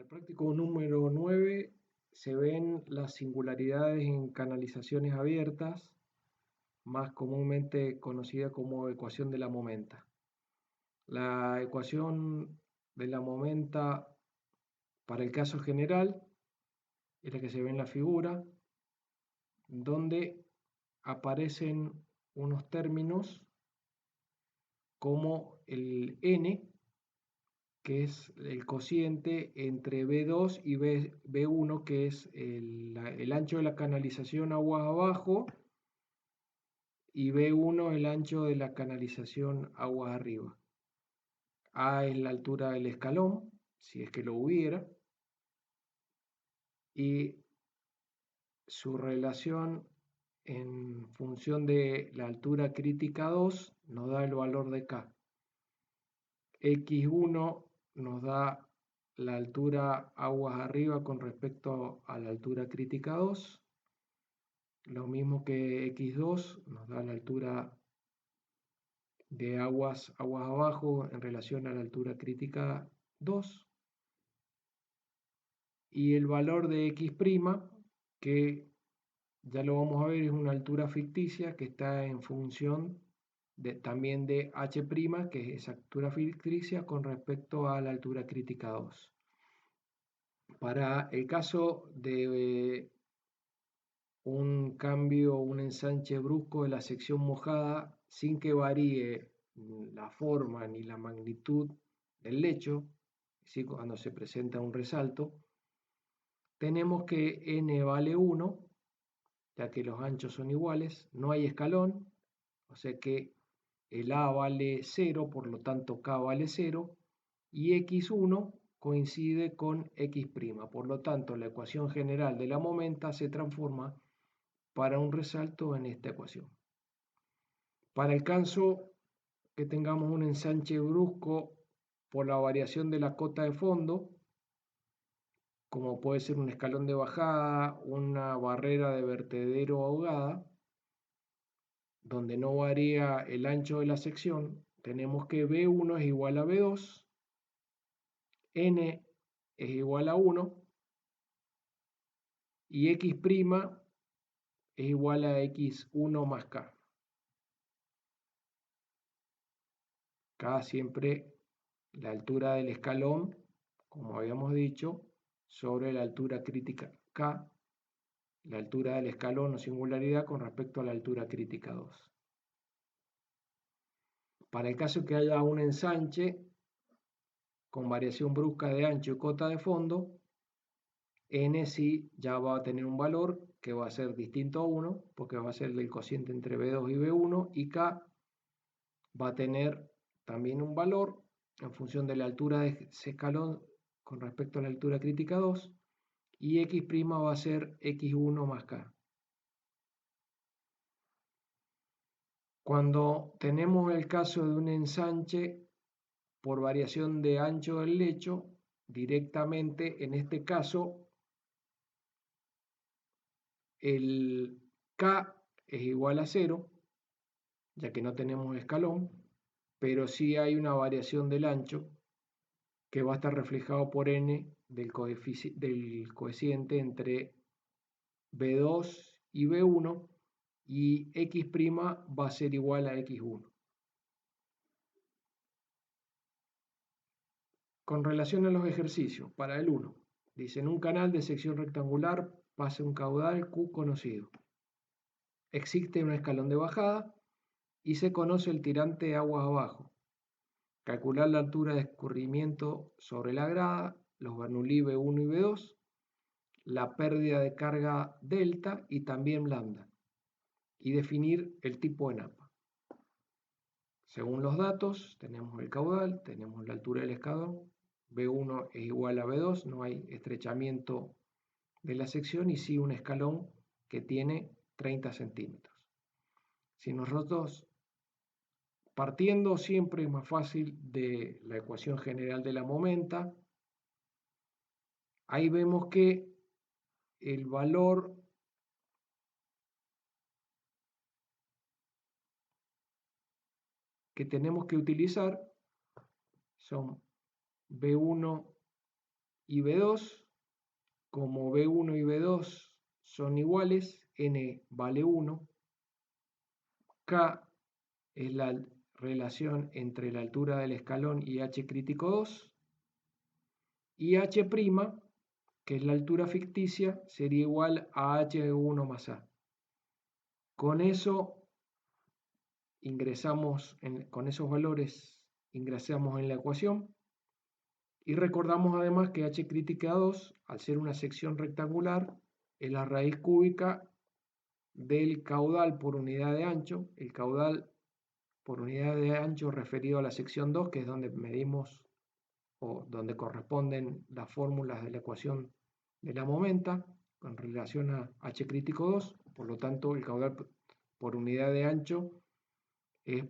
el práctico número 9 se ven las singularidades en canalizaciones abiertas, más comúnmente conocida como ecuación de la momenta. La ecuación de la momenta para el caso general es la que se ve en la figura, donde aparecen unos términos como el n, que es el cociente entre B2 y B1, que es el ancho de la canalización aguas abajo, y B1 el ancho de la canalización aguas arriba. A es la altura del escalón, si es que lo hubiera, y su relación en función de la altura crítica 2 nos da el valor de K. X1 nos da la altura aguas arriba con respecto a la altura crítica 2, lo mismo que X2 nos da la altura de aguas abajo en relación a la altura crítica 2, y el valor de X', que ya lo vamos a ver, es una altura ficticia que está en función también de H', que es esa altura ficticia con respecto a la altura crítica 2. Para el caso de un cambio, un ensanche brusco de la sección mojada sin que varíe la forma ni la magnitud del lecho, ¿sí? Cuando se presenta un resalto, tenemos que n vale 1, ya que los anchos son ', no hay escalón, o sea que el A vale 0, por lo tanto K vale 0, y X1 coincide con X', por lo tanto la ecuación general de la momenta se transforma para un resalto en esta ecuación. Para el caso que tengamos un ensanche brusco por la variación de la cota de fondo, como puede ser un escalón de bajada, una barrera de vertedero ahogada, donde no varía el ancho de la sección, tenemos que B1 es igual a B2, N es igual a 1 y X' es igual a X1 más K. K siempre la altura del escalón, como habíamos dicho, sobre la altura crítica K, la altura del escalón o singularidad con respecto a la altura crítica 2. Para el caso que haya un ensanche con variación brusca de ancho y cota de fondo, n sí ya va a tener un valor que va a ser distinto a 1, porque va a ser el cociente entre B2 y B1, y K va a tener también un valor en función de la altura de ese escalón con respecto a la altura crítica 2, y X' va a ser X1 más K. Cuando tenemos el caso de un ensanche por variación de ancho del lecho, directamente en este caso el K es igual a 0, ya que no tenemos escalón, pero sí hay una variación del ancho que va a estar reflejado por n del coeficiente entre B2 y B1, y X' va a ser igual a X1. Con relación a los ejercicios, para el 1, dice: en un canal de sección rectangular pasa un caudal Q conocido. Existe un escalón de bajada y se conoce el tirante aguas abajo. Calcular la altura de escurrimiento sobre la grada, los Bernoulli B1 y B2, la pérdida de carga delta y también lambda, y definir el tipo de napa. Según los datos, tenemos el caudal, tenemos la altura del escalón, B1 es igual a B2, no hay estrechamiento de la sección y sí un escalón que tiene 30 centímetros. Si nosotros, partiendo siempre es más fácil de la ecuación general de la momenta, ahí vemos que el valor que tenemos que utilizar son B1 y B2, como B1 y B2 son iguales, N vale 1, K es la relación entre la altura del escalón y H crítico 2, y H', que es la altura ficticia, sería igual a H1 más A. Con eso con esos valores ingresamos en la ecuación y recordamos además que H crítica 2, al ser una sección rectangular, es la raíz cúbica del caudal por unidad de ancho, el caudal por unidad de ancho referido a la sección 2, que es donde medimos o donde corresponden las fórmulas de la ecuación de la momenta con relación a H crítico 2, por lo tanto el caudal por unidad de ancho es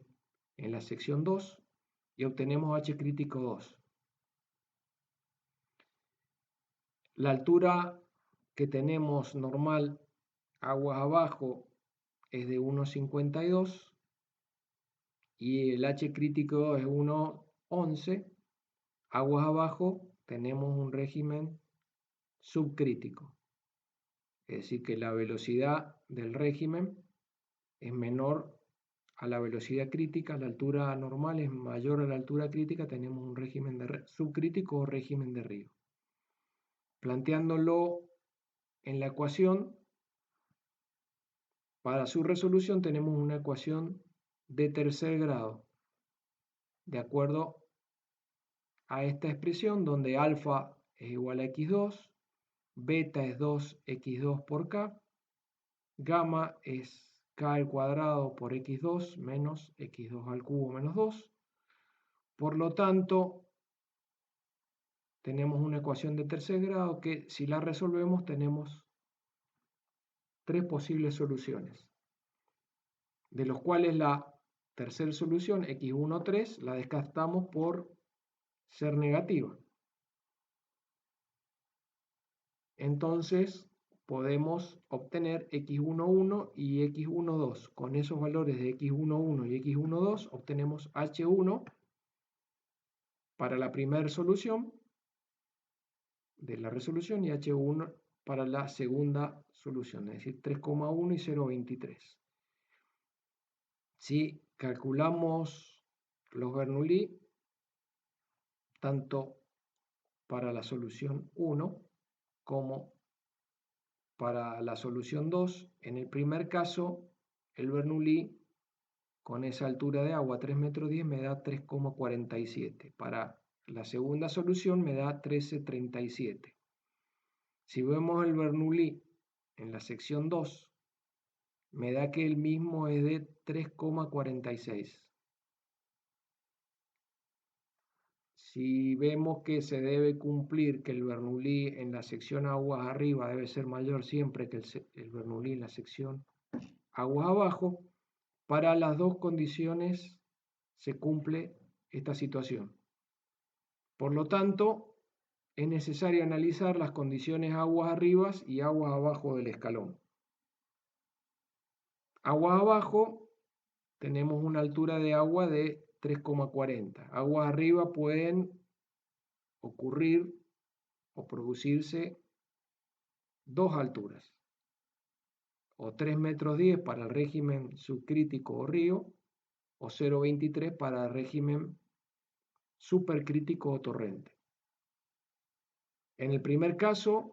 en la sección 2 y obtenemos H crítico 2. La altura que tenemos normal aguas abajo es de 1,52 y el H crítico es 1,11. Aguas abajo tenemos un régimen subcrítico, es decir, que la velocidad del régimen es menor a la velocidad crítica, la altura normal es mayor a la altura crítica, tenemos un régimen subcrítico o régimen de río. Planteándolo en la ecuación, para su resolución tenemos una ecuación de tercer grado, de acuerdo a esta expresión donde alfa es igual a x2, beta es 2x2 por k, gamma es k al cuadrado por x2 menos x2 al cubo menos 2. Por lo tanto, tenemos una ecuación de tercer grado que si la resolvemos tenemos tres posibles soluciones, de los cuales la tercera solución, x1, 3, la descartamos por ser negativa. Entonces podemos obtener x11 y x12. Con esos valores de x11 y x12 obtenemos h1 para la primera solución de la resolución y h1 para la segunda solución, es decir, 3,1 y 0,23. Si calculamos los Bernoulli, tanto para la solución 1 como para la solución 2, en el primer caso, el Bernoulli con esa altura de agua, 3,10 metros, me da 3,47. Para la segunda solución me da 13,37. Si vemos el Bernoulli en la sección 2, me da que el mismo es de 3,46. Si vemos que se debe cumplir que el Bernoulli en la sección aguas arriba debe ser mayor siempre que el Bernoulli en la sección aguas abajo, para las dos condiciones se cumple esta situación. Por lo tanto, es necesario analizar las condiciones aguas arriba y aguas abajo del escalón. Aguas abajo tenemos una altura de agua de 3,40. Aguas arriba pueden ocurrir o producirse dos alturas, o 3,10 metros para el régimen subcrítico o río, o 0,23 para el régimen supercrítico o torrente. En el primer caso,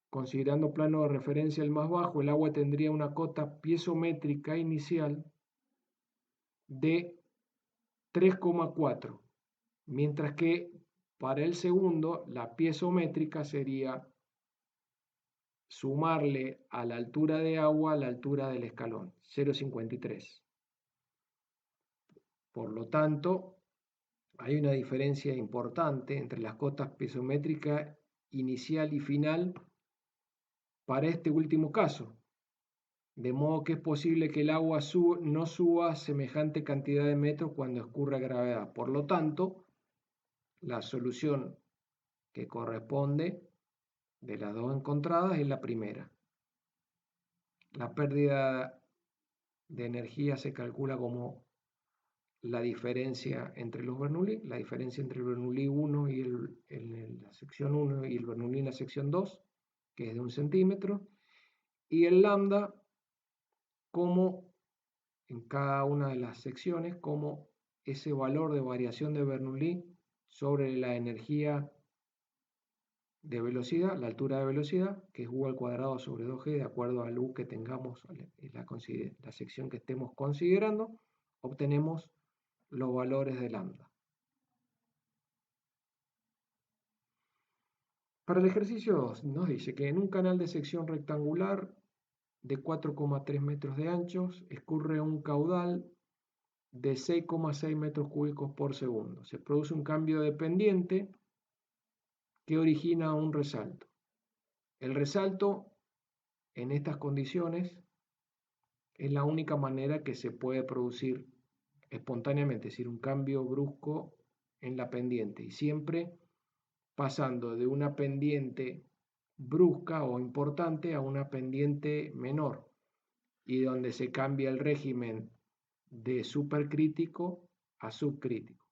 considerando plano de referencia el más bajo, el agua tendría una cota piezométrica inicial de 3,4, mientras que para el segundo la piezométrica sería sumarle a la altura de agua la altura del escalón, 0,53. Por lo tanto, hay una diferencia importante entre las cotas piezométricas inicial y final para este último caso, de modo que es posible que el agua no suba semejante cantidad de metros cuando ocurra gravedad. Por lo tanto, la solución que corresponde de las dos encontradas es la primera. La pérdida de energía se calcula como la diferencia entre los Bernoulli, la diferencia entre el Bernoulli 1 y la sección 1 y el Bernoulli en la sección 2, que es de 1 centímetro, y el lambda como en cada una de las secciones, como ese valor de variación de Bernoulli sobre la energía de velocidad, la altura de velocidad, que es u al cuadrado sobre 2g, de acuerdo al u que tengamos en la sección que estemos considerando, obtenemos los valores de lambda. Para el ejercicio 2 nos dice que en un canal de sección rectangular de 4,3 metros de ancho escurre un caudal de 6,6 metros cúbicos por segundo. Se produce un cambio de pendiente que origina un resalto. El resalto en estas condiciones es la única manera que se puede producir espontáneamente, es decir, un cambio brusco en la pendiente, y siempre pasando de una pendiente brusca o importante a una pendiente menor, y donde se cambia el régimen de supercrítico a subcrítico.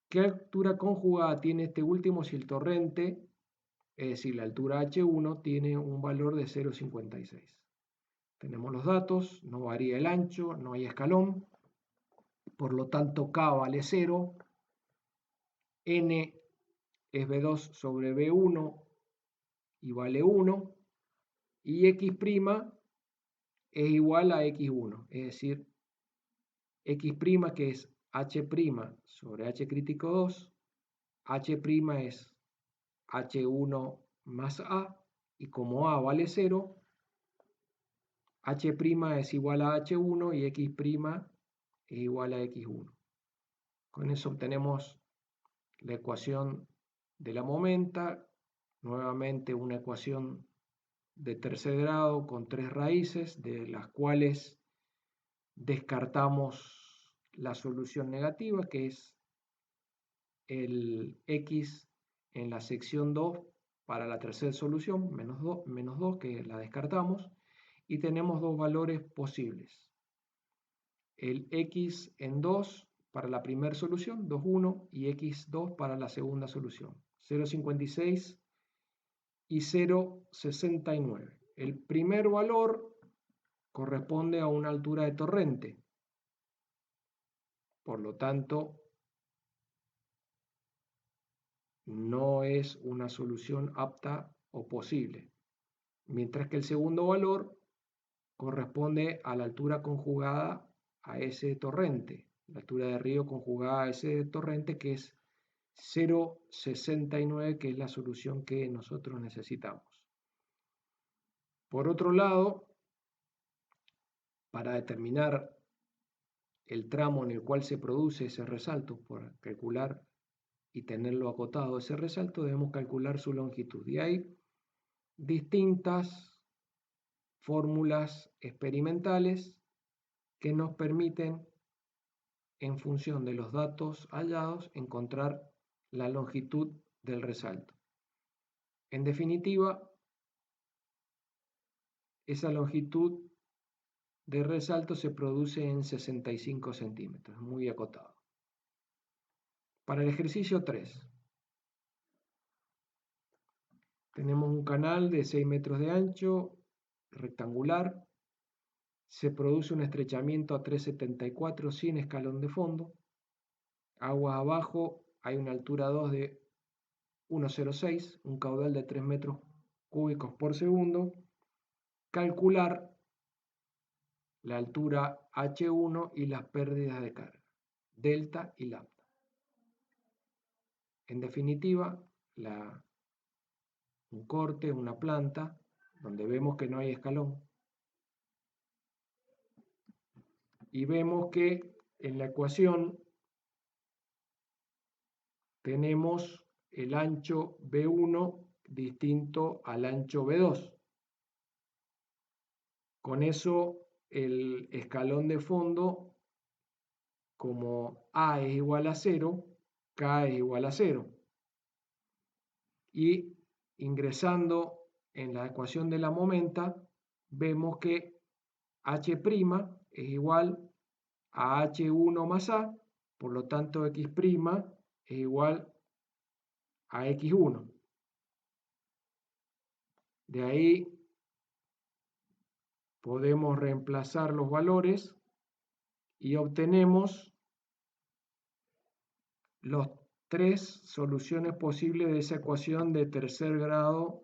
¿Qué altura conjugada tiene este último si el torrente, es decir, la altura H1, tiene un valor de 0,56? Tenemos los datos, no varía el ancho, no hay escalón, por lo tanto K vale 0, N es B2 sobre B1 y vale 1, y X' es igual a X1, es decir, X' que es H' sobre H crítico 2, H' es H1 más A, y como A vale 0, H' es igual a H1 y X' es igual a X1. Con eso obtenemos la ecuación de la momenta, nuevamente una ecuación de tercer grado con 3 raíces, de las cuales descartamos la solución negativa, que es el x en la sección 2 para la tercera solución, menos 2, que la descartamos, y tenemos dos valores posibles. El x en 2 para la primera solución, 2,1, y x2 para la segunda solución, 0,56 y 0,69. El primer valor corresponde a una altura de torrente, por lo tanto no es una solución apta o posible, mientras que el segundo valor corresponde a la altura conjugada a ese torrente, la altura de río conjugada a ese torrente, que es 0,69, que es la solución que nosotros necesitamos. Por otro lado, para determinar el tramo en el cual se produce ese resalto, por calcular y tenerlo acotado ese resalto, debemos calcular su longitud. Y hay distintas fórmulas experimentales que nos permiten, en función de los datos hallados, encontrar la longitud del resalto. En definitiva, esa longitud de resalto se produce en 65 centímetros, muy acotado. Para el ejercicio 3, tenemos un canal de 6 metros de ancho, rectangular. Se produce un estrechamiento a 3,74 sin escalón de fondo. Aguas abajo hay una altura 2 de 1,06, un caudal de 3 metros cúbicos por segundo. Calcular la altura H1 y las pérdidas de carga, delta y lambda. En definitiva, un corte, una planta, donde vemos que no hay escalón. Y vemos que en la ecuación tenemos el ancho B1 distinto al ancho B2. Con eso, el escalón de fondo, como A es igual a 0, K es igual a 0. Y ingresando en la ecuación de la momenta, vemos que H' es igual a H1 más A, Por lo tanto, x' es igual a x1. De ahí podemos reemplazar los valores y obtenemos las tres soluciones posibles de esa ecuación de tercer grado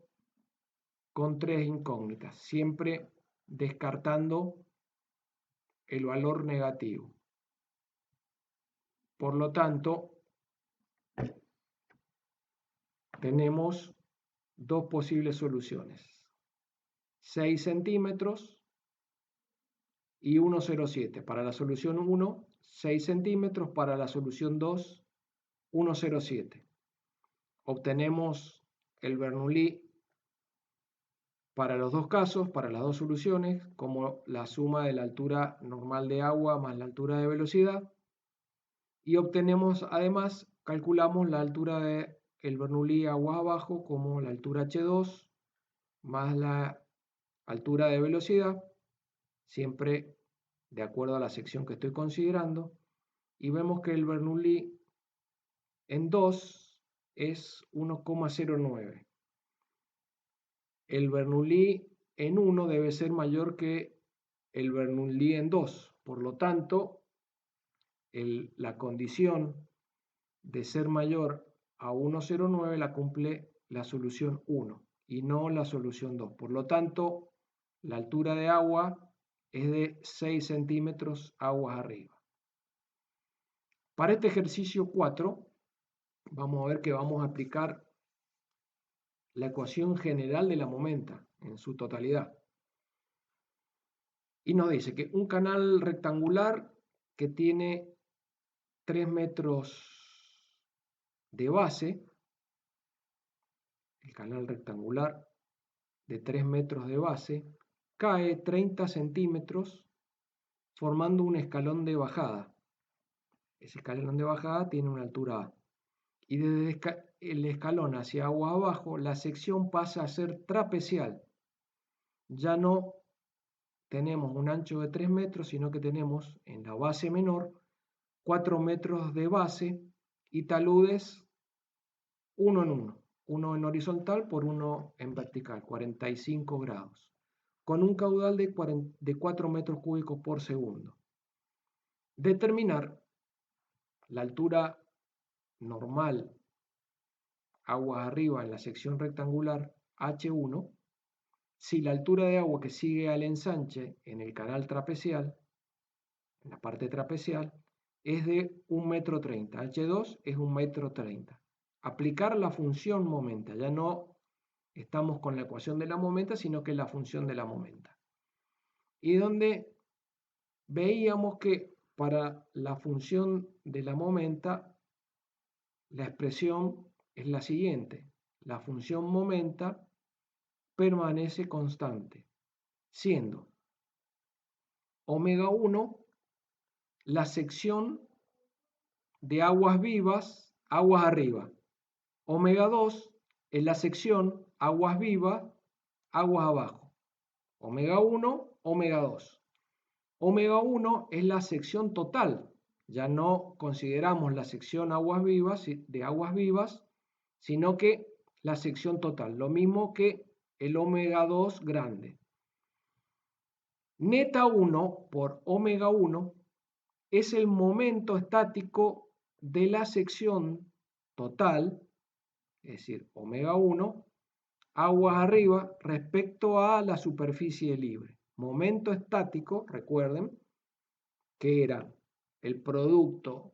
con tres incógnitas, siempre descartando el valor negativo. Por lo tanto, tenemos dos posibles soluciones: 6 centímetros y 1,07. Para la solución 1, 6 centímetros; para la solución 2, 1,07. Obtenemos el Bernoulli para los dos casos, para las dos soluciones, como la suma de la altura normal de agua más la altura de velocidad. Y obtenemos, además, calculamos la altura del Bernoulli aguas abajo como la altura h2 más la altura de velocidad, siempre de acuerdo a la sección que estoy considerando. Y vemos que el Bernoulli en 2 es 1,09. El Bernoulli en 1 debe ser mayor que el Bernoulli en 2. Por lo tanto, la condición de ser mayor a 1,09 la cumple la solución 1 y no la solución 2. Por lo tanto, la altura de agua es de 6 centímetros aguas arriba. Para este ejercicio 4, vamos a ver que vamos a aplicar la ecuación general de la momenta en su totalidad. Y nos dice que un canal rectangular que tiene 3 metros de base, el canal rectangular de 3 metros de base, cae 30 centímetros formando un escalón de bajada. Ese escalón de bajada tiene una altura A. Y desde el escalón hacia agua abajo, la sección pasa a ser trapecial. Ya no tenemos un ancho de 3 metros, sino que tenemos en la base menor 4 metros de base y taludes uno en uno. Uno en horizontal por uno en vertical, 45 grados, con un caudal de 4 metros cúbicos por segundo. Determinar la altura normal aguas arriba en la sección rectangular H1 si la altura de agua que sigue al ensanche en el canal trapecial, en la parte trapecial, es de 1,30 m. H2 es 1,30 m. Aplicar la función momenta, ya no estamos con la ecuación de la momenta, sino que la función de la momenta. Y donde veíamos que para la función de la momenta, la expresión es la siguiente: la función momenta permanece constante, siendo ω1 la sección de aguas vivas, aguas arriba. ω2 es la sección aguas vivas, aguas abajo. ω1, ω2. ω1 es la sección total. Ya no consideramos la sección aguas vivas, de aguas vivas, sino que la sección total. Lo mismo que el ω2 grande. Neta 1 por ω1 es el momento estático de la sección total, es decir, ω1, aguas arriba respecto a la superficie libre. Momento estático, recuerden, que era el producto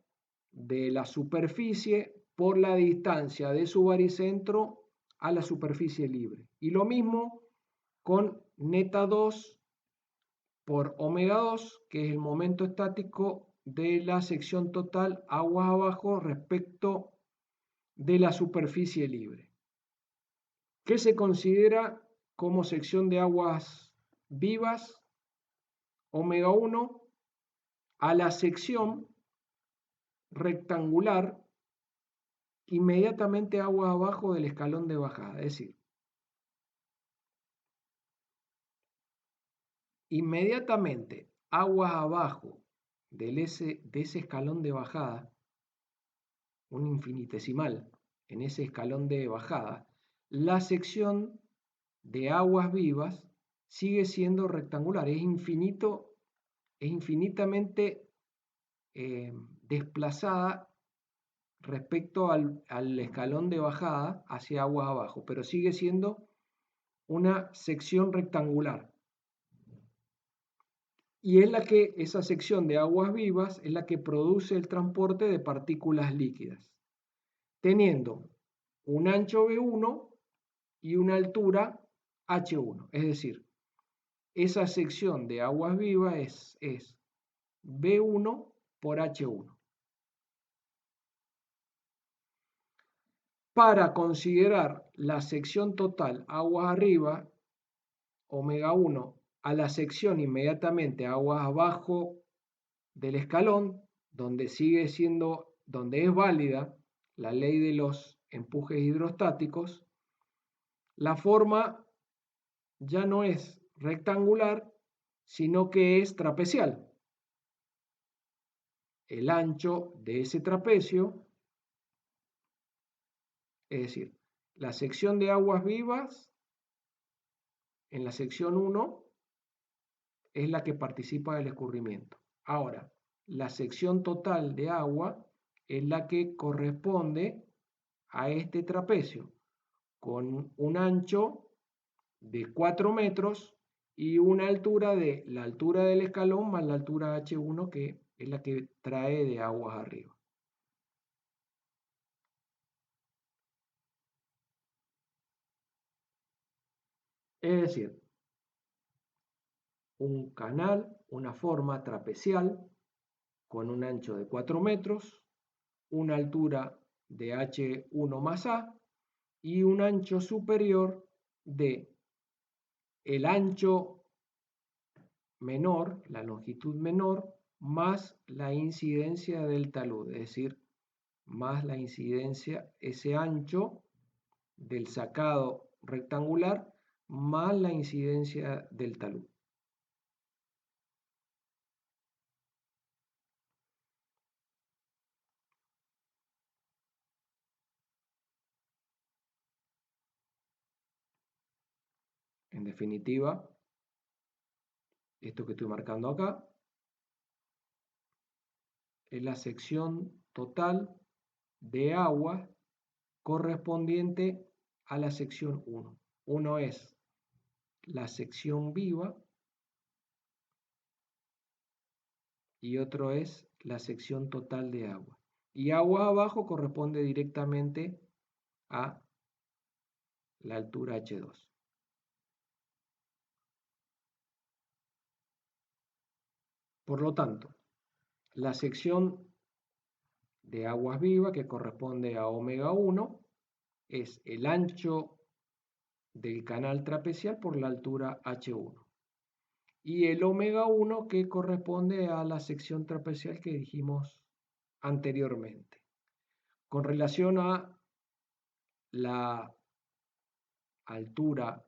de la superficie por la distancia de su baricentro a la superficie libre. Y lo mismo con neta 2 por ω2, que es el momento estático de la sección total aguas abajo respecto de la superficie libre, que se considera como sección de aguas vivas ω1 a la sección rectangular inmediatamente aguas abajo del escalón de bajada. Es decir, inmediatamente aguas abajo de ese escalón de bajada, un infinitesimal en ese escalón de bajada, la sección de aguas vivas sigue siendo rectangular, es infinitamente desplazada respecto al escalón de bajada hacia aguas abajo, pero sigue siendo una sección rectangular. Y es esa sección de aguas vivas es la que produce el transporte de partículas líquidas, teniendo un ancho B1 y una altura H1. Es decir, esa sección de aguas vivas es B1 por H1. Para considerar la sección total aguas arriba, omega 1, a la sección inmediatamente aguas abajo del escalón, donde es válida la ley de los empujes hidrostáticos, la forma ya no es rectangular, sino que es trapecial. El ancho de ese trapecio, es decir, la sección de aguas vivas en la sección 1 es la que participa del escurrimiento. Ahora, la sección total de agua es la que corresponde a este trapecio, con un ancho de 4 metros y una altura de la altura del escalón más la altura H1, que es la que trae de aguas arriba. Es decir, un canal, una forma trapecial con un ancho de 4 metros, una altura de H1 más A y un ancho superior de el ancho menor, la longitud menor, más la incidencia del talud, es decir, más la incidencia, ese ancho del sacado rectangular, más la incidencia del talud. En definitiva, esto que estoy marcando acá es la sección total de agua correspondiente a la sección 1. Uno es la sección viva y otro es la sección total de agua. Y agua abajo corresponde directamente a la altura H2. Por lo tanto, la sección de aguas vivas, que corresponde a omega 1, es el ancho del canal trapecial por la altura H1. Y el omega 1 que corresponde a la sección trapecial que dijimos anteriormente. Con relación a la altura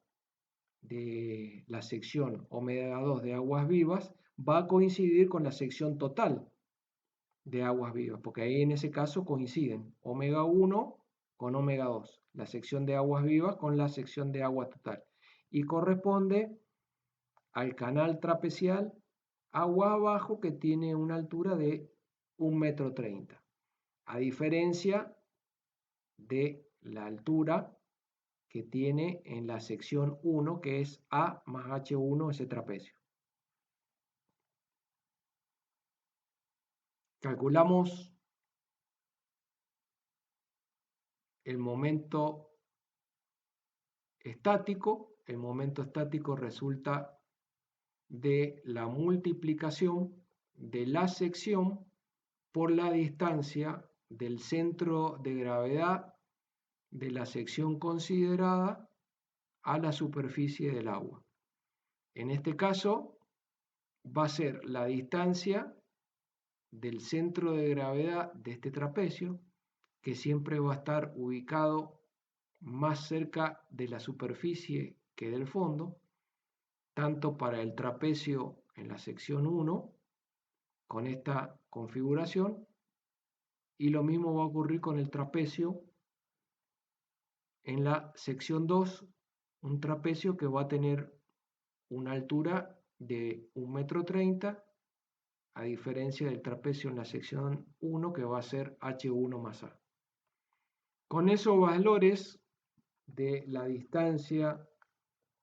de la sección omega 2 de aguas vivas, va a coincidir con la sección total de aguas vivas, porque ahí en ese caso coinciden omega 1 con omega 2, la sección de aguas vivas con la sección de agua total, y corresponde al canal trapecial agua abajo que tiene una altura de 1,30 m, a diferencia de la altura que tiene en la sección 1, que es A más H1, ese trapecio. Calculamos el momento estático. El momento estático resulta de la multiplicación de la sección por la distancia del centro de gravedad de la sección considerada a la superficie del agua. En este caso va a ser la distancia del centro de gravedad de este trapecio, que siempre va a estar ubicado más cerca de la superficie que del fondo, tanto para el trapecio en la sección 1, con esta configuración, y lo mismo va a ocurrir con el trapecio en la sección 2, un trapecio que va a tener una altura de 1,30 m, a diferencia del trapecio en la sección 1 que va a ser H1 más A. Con esos valores de la distancia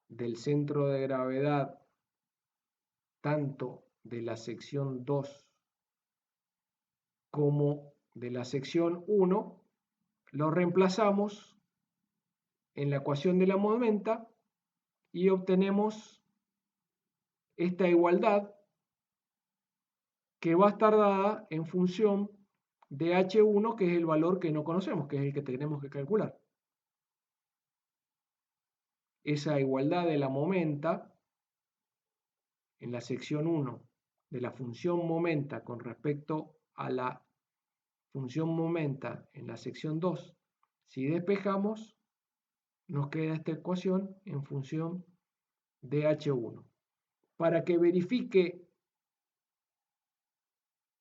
del centro de gravedad, tanto de la sección 2 como de la sección 1, lo reemplazamos en la ecuación de la momenta y obtenemos esta igualdad que va a estar dada en función de H1, que es el valor que no conocemos, que es el que tenemos que calcular. Esa igualdad de la momenta en la sección 1 de la función momenta con respecto a la función momenta en la sección 2, si despejamos, nos queda esta ecuación en función de H1. Para que verifique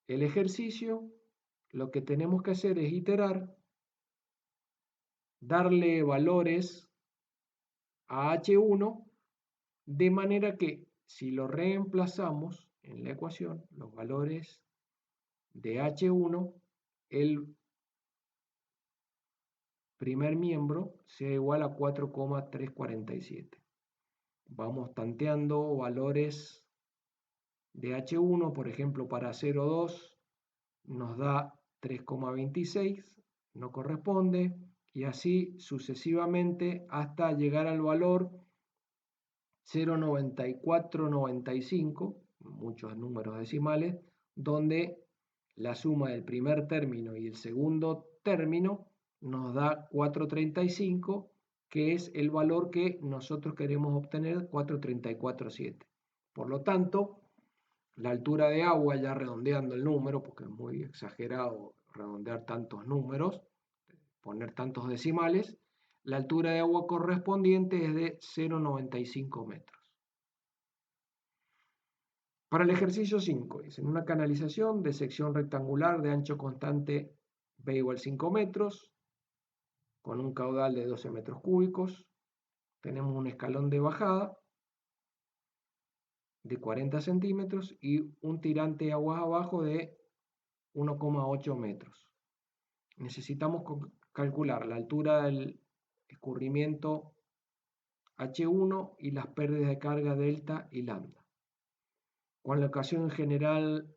el ejercicio, lo que tenemos que hacer es iterar, darle valores a H1, de manera que si lo reemplazamos en la ecuación, los valores de H1, el primer miembro sea igual a 4,347. Vamos tanteando valores de H1, por ejemplo, para 0,2 nos da 3,26, no corresponde, y así sucesivamente hasta llegar al valor 0,9495, muchos números decimales, donde la suma del primer término y el segundo término nos da 435, que es el valor que nosotros queremos obtener, 434,7. Por lo tanto, la altura de agua, ya redondeando el número, porque es muy exagerado redondear tantos números, poner tantos decimales, la altura de agua correspondiente es de 0,95 metros. Para el ejercicio 5, es en una canalización de sección rectangular de ancho constante B igual 5 metros, con un caudal de 12 metros cúbicos, tenemos un escalón de bajada de 40 centímetros y un tirante de aguas abajo de 1,8 metros. Necesitamos calcular la altura del escurrimiento H1 y las pérdidas de carga delta y lambda. Con la ecuación general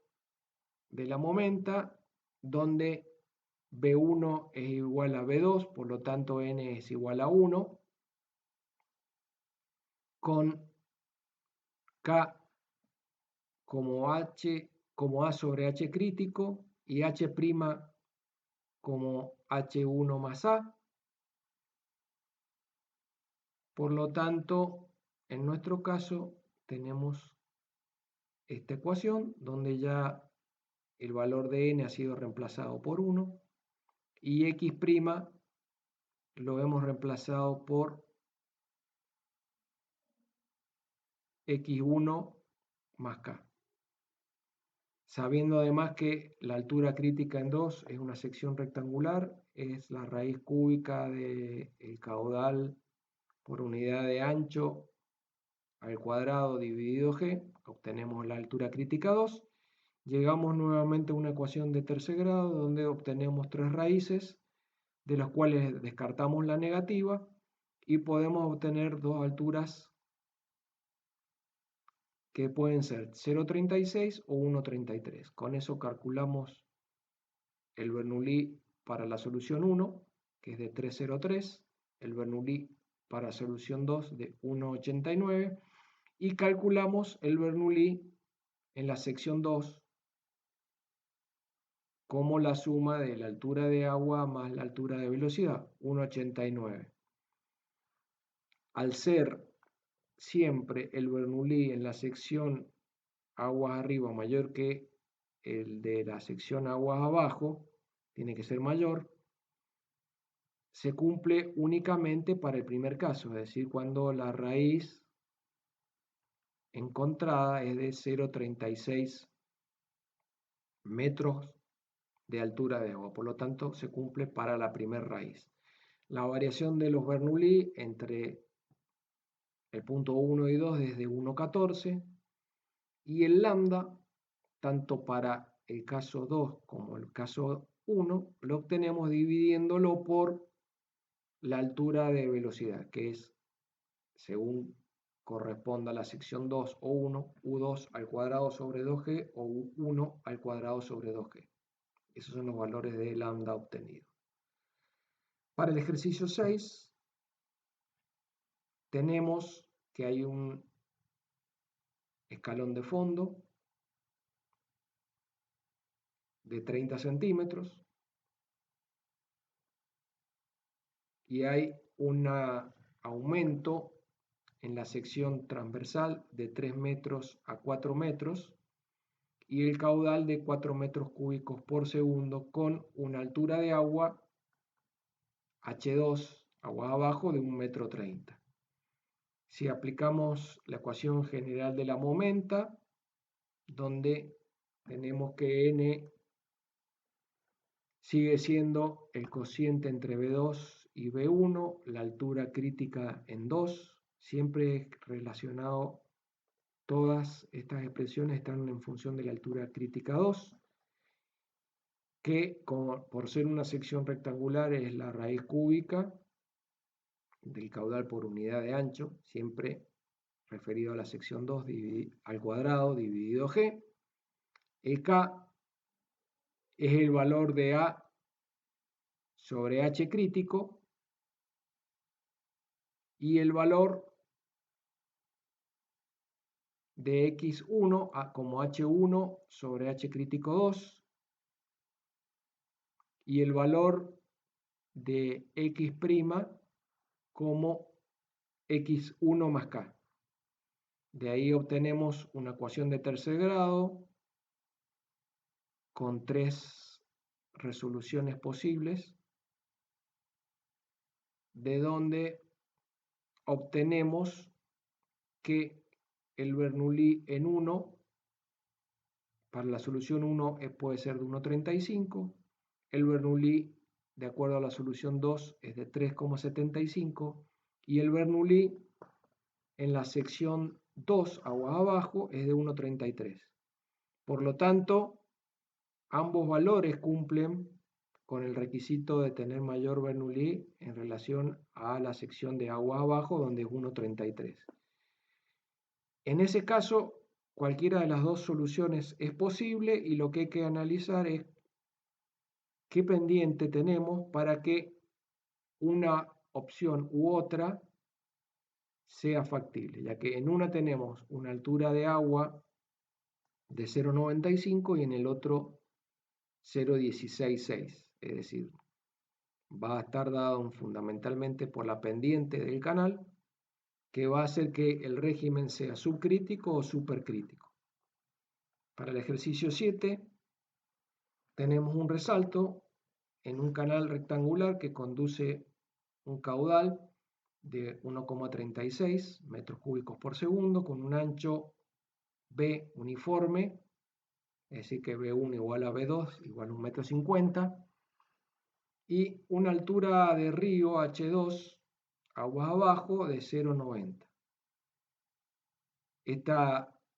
de la momenta, donde B1 es igual a B2, por lo tanto N es igual a 1, con K como A sobre H crítico y H' como H1 más A. Por lo tanto, en nuestro caso tenemos esta ecuación donde ya el valor de N ha sido reemplazado por 1 y X' lo hemos reemplazado por X1 más K. Sabiendo además que la altura crítica en 2 es una sección rectangular, es la raíz cúbica del caudal por unidad de ancho al cuadrado dividido G, obtenemos la altura crítica 2. Llegamos nuevamente a una ecuación de tercer grado donde obtenemos tres raíces, de las cuales descartamos la negativa y podemos obtener dos alturas que pueden ser 0,36 o 1,33. Con eso calculamos el Bernoulli para la solución 1, que es de 3,03, el Bernoulli para solución 2 de 1,89 y calculamos el Bernoulli en la sección 2 como la suma de la altura de agua más la altura de velocidad, 1,89. Al ser siempre el Bernoulli en la sección aguas arriba mayor que el de la sección aguas abajo, tiene que ser mayor, se cumple únicamente para el primer caso, es decir, cuando la raíz encontrada es de 0,36 metros de altura de agua. Por lo tanto, se cumple para la primera raíz. La variación de los Bernoulli entre el punto 1 y 2 desde 1,14 y el lambda, tanto para el caso 2 como el caso 1, lo obtenemos dividiéndolo por la altura de velocidad, que es, según corresponda a la sección 2 o 1, U2 al cuadrado sobre 2G o U1 al cuadrado sobre 2G. Esos son los valores de lambda obtenidos. Para el ejercicio 6, tenemos que hay un escalón de fondo de 30 centímetros y hay un aumento en la sección transversal de 3 metros a 4 metros y el caudal de 4 metros cúbicos por segundo con una altura de agua H2, agua abajo, de 1,30 m. Si aplicamos la ecuación general de la momenta, donde tenemos que n sigue siendo el cociente entre B2 y B1, la altura crítica en 2, siempre relacionado, todas estas expresiones están en función de la altura crítica 2, que por ser una sección rectangular es la raíz cúbica del caudal por unidad de ancho, siempre referido a la sección 2 al cuadrado dividido G. El K es el valor de A sobre H crítico y el valor de X1 como H1 sobre H crítico 2 y el valor de X' como X1 más K. De ahí obtenemos una ecuación de tercer grado con 3 resoluciones posibles, de donde obtenemos que el Bernoulli en 1, para la solución 1 puede ser de 1,35, el Bernoulli de acuerdo a la solución 2 es de 3,75 y el Bernoulli en la sección 2 agua abajo es de 1,33. Por lo tanto, ambos valores cumplen con el requisito de tener mayor Bernoulli en relación a la sección de agua abajo, donde es 1,33. En ese caso, cualquiera de las dos soluciones es posible y lo que hay que analizar es qué pendiente tenemos para que una opción u otra sea factible, ya que en una tenemos una altura de agua de 0,95 y en el otro 0,166, es decir, va a estar dado fundamentalmente por la pendiente del canal, que va a hacer que el régimen sea subcrítico o supercrítico. Para el ejercicio 7 tenemos un resalto en un canal rectangular que conduce un caudal de 1,36 metros cúbicos por segundo con un ancho B uniforme, es decir que B1 igual a B2 igual a 1,50 m y una altura de río H2 aguas abajo de 0,90.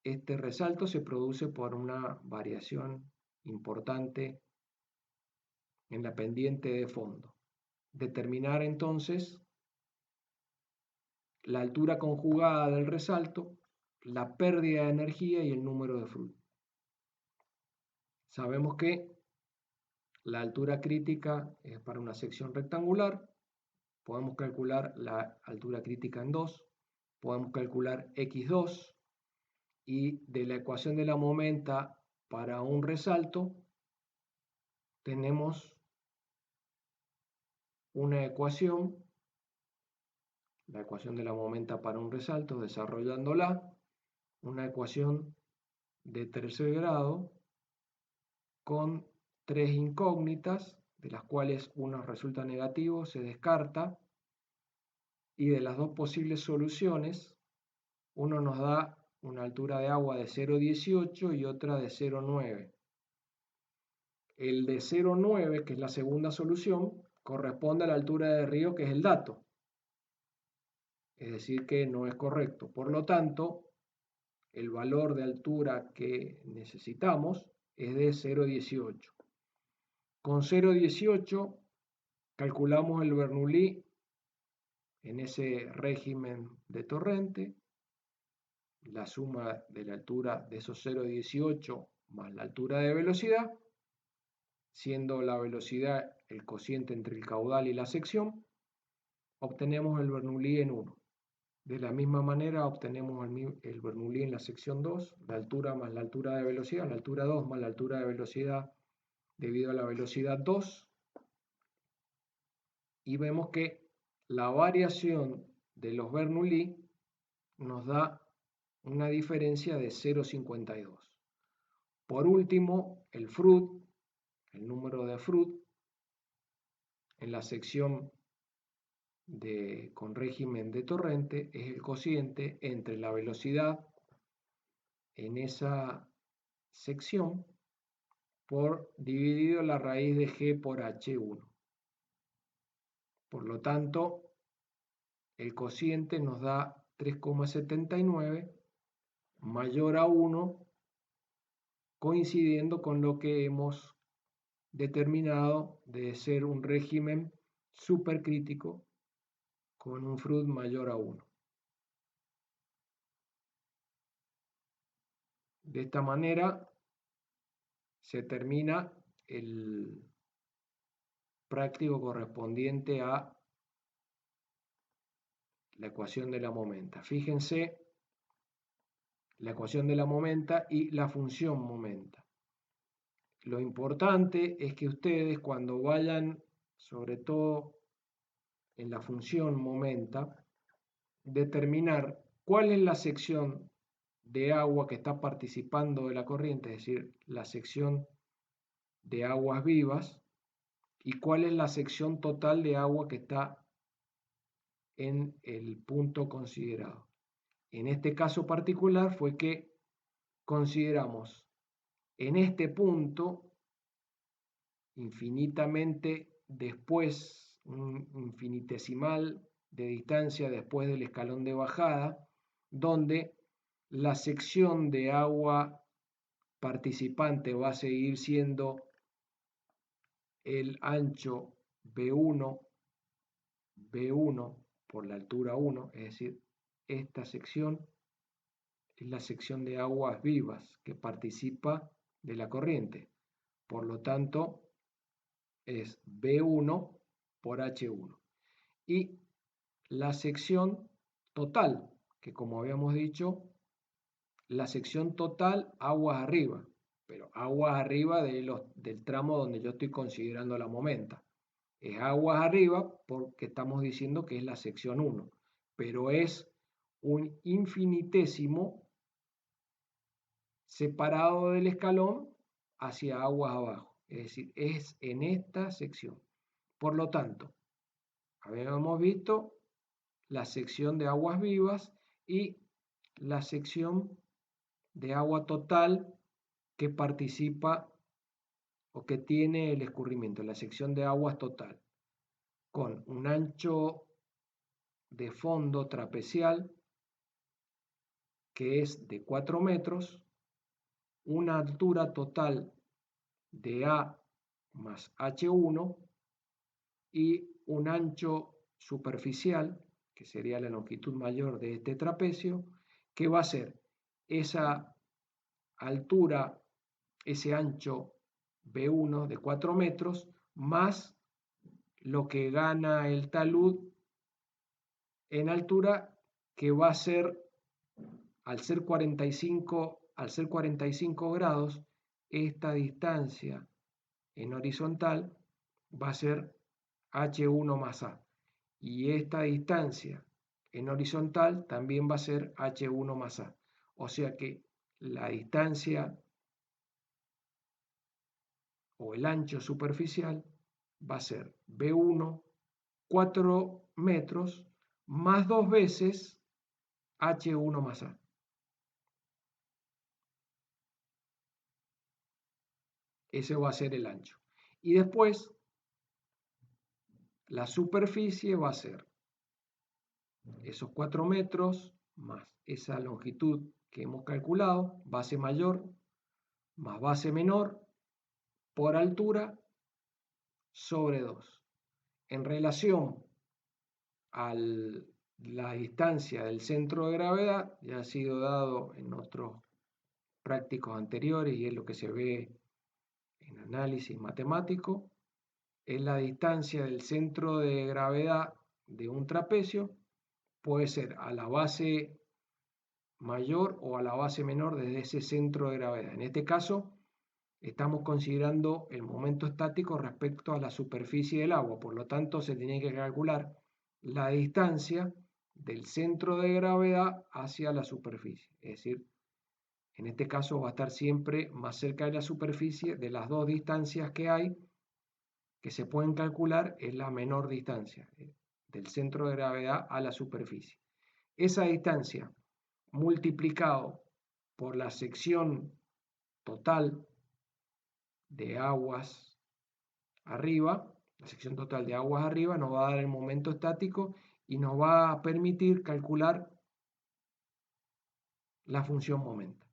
Este resalto se produce por una variación importante en la pendiente de fondo. Determinar entonces la altura conjugada del resalto, la pérdida de energía y el número de flujo. Sabemos que la altura crítica es para una sección rectangular, podemos calcular la altura crítica en 2, podemos calcular X2 y de la ecuación de la momenta para un resalto tenemos una ecuación, la ecuación de la momenta para un resalto, desarrollándola, una ecuación de tercer grado con 3 incógnitas, de las cuales uno resulta negativo, se descarta, y de las dos posibles soluciones, uno nos da una altura de agua de 0,18 y otra de 0,9. El de 0,9, que es la segunda solución, corresponde a la altura de río, que es el dato. Es decir, que no es correcto. Por lo tanto, el valor de altura que necesitamos es de 0,18. Con 0,18 calculamos el Bernoulli en ese régimen de torrente. La suma de la altura de esos 0,18 más la altura de velocidad, siendo la velocidad el cociente entre el caudal y la sección, obtenemos el Bernoulli en 1. De la misma manera obtenemos el Bernoulli en la sección 2, la altura más la altura de velocidad, la altura 2 más la altura de velocidad debido a la velocidad 2, y vemos que la variación de los Bernoulli nos da una diferencia de 0,52. Por último, el Froude, el número de Froude, en la sección con régimen de torrente, es el cociente entre la velocidad en esa sección por dividido la raíz de g por h1. Por lo tanto, el cociente nos da 3,79 mayor a 1, coincidiendo con lo que hemos determinado de ser un régimen supercrítico con un Froude mayor a 1. De esta manera se termina el práctico correspondiente a la ecuación de la momenta. Fíjense la ecuación de la momenta y la función momenta. Lo importante es que ustedes, cuando vayan, sobre todo en la función momenta, determinar cuál es la sección de agua que está participando de la corriente, es decir, la sección de aguas vivas, y cuál es la sección total de agua que está en el punto considerado. En este caso particular fue que consideramos en este punto infinitamente después, un infinitesimal de distancia después del escalón de bajada, donde la sección de agua participante va a seguir siendo el ancho B1 por la altura 1, es decir, esta sección es la sección de aguas vivas que participa de la corriente. Por lo tanto, es B1 por H1. Y la sección total, que como habíamos dicho, la sección total aguas arriba, pero aguas arriba del tramo donde yo estoy considerando la momenta. Es aguas arriba porque estamos diciendo que es la sección 1, pero es un infinitésimo separado del escalón hacia aguas abajo, es decir, es en esta sección. Por lo tanto, habíamos visto la sección de aguas vivas y la sección de agua total que participa o que tiene el escurrimiento, la sección de aguas total, con un ancho de fondo trapecial que es de 4 metros, una altura total de A más H1 y un ancho superficial, que sería la longitud mayor de este trapecio, que va a ser esa altura, ese ancho B1 de 4 metros, más lo que gana el talud en altura, que va a ser, al ser 45 grados, esta distancia en horizontal va a ser H1 más A. Y esta distancia en horizontal también va a ser H1 más A. O sea que la distancia o el ancho superficial va a ser B1, 4 metros, más 2 veces H1 más A. ese va a ser el ancho. Y después, la superficie va a ser esos 4 metros más esa longitud que hemos calculado, base mayor más base menor por altura sobre 2. En relación a la distancia del centro de gravedad, ya ha sido dado en otros prácticos anteriores y es lo que se ve en análisis matemático, es la distancia del centro de gravedad de un trapecio, puede ser a la base mayor o a la base menor desde ese centro de gravedad. En este caso, estamos considerando el momento estático respecto a la superficie del agua, por lo tanto se tiene que calcular la distancia del centro de gravedad hacia la superficie, es decir, en este caso va a estar siempre más cerca de la superficie. De las dos distancias que hay, que se pueden calcular, es la menor distancia del centro de gravedad a la superficie. Esa distancia multiplicado por la sección total de aguas arriba, la sección total de aguas arriba nos va a dar el momento estático y nos va a permitir calcular la función momento.